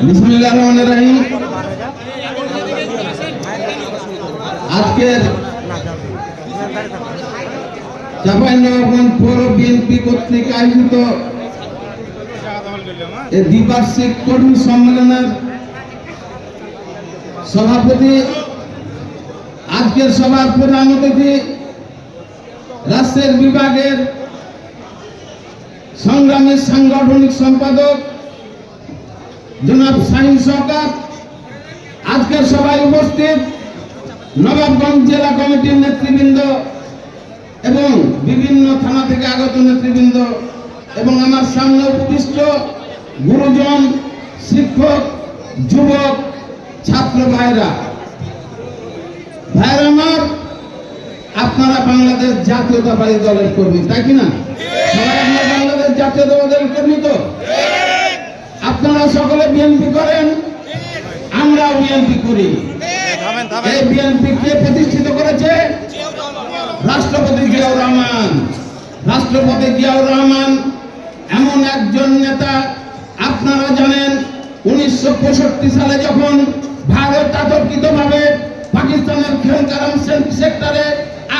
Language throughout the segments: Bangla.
বিসমিল্লাহির রহমানির রহিম। আজকের চাঁপাইনবাবগঞ্জ পৌর বিএনপি কর্তৃক আয়োজিত এই দ্বিবার্ষিক কর্মী সম্মেলনের সভাপতি, আজকের সভার প্রধান অতিথি রাজশাহী বিভাগের সংগ্রামী সাংগঠনিক সম্পাদক জনাব শাহিন সরকার, আজকের সভায় উপস্থিত নবাবগঞ্জ জেলা কমিটির নেতৃবৃন্দ এবং বিভিন্ন থানা থেকে আগত নেতৃবৃন্দ এবং আমার সামনে উপবিষ্ট গুরুজন, শিক্ষক, যুবক, ছাত্র ভাইরা আমার, আপনারা বাংলাদেশ জাতীয়তাবাদী দলের কর্মী, তাই কিনা? সবাই আপনারা বাংলাদেশ জাতীয়তাবাদী দলের কর্মী তো? আপনারা সকলে বিএনপি করেন, আমরাও বিএনপি করি। এই বিএনপি কে প্রতিষ্ঠিত করেছে? রাষ্ট্রপতি জিয়াউর রহমান। রাষ্ট্রপতি জিয়াউর রহমান এমন একজন নেতা, আপনারা জানেন 1965 সালে যখন ভারত আতর্কিতভাবে পাকিস্তানের খেলকারাম সেক্টরে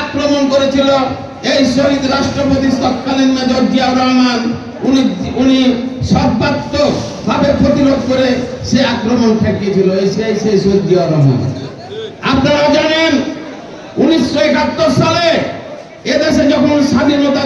আক্রমণ করেছিল, এই শহীদ রাষ্ট্রপতি তৎকালীন মেজর জিয়াউর রহমান উনি সর্বাত্মকভাবে প্রতিরোধ করে সে আক্রমণ ঠেকিয়েছিল। সেই শহীদ জিয়াউর রহমান। আপনারা জানেন 1971 সালে এদেশে যখন স্বাধীনতা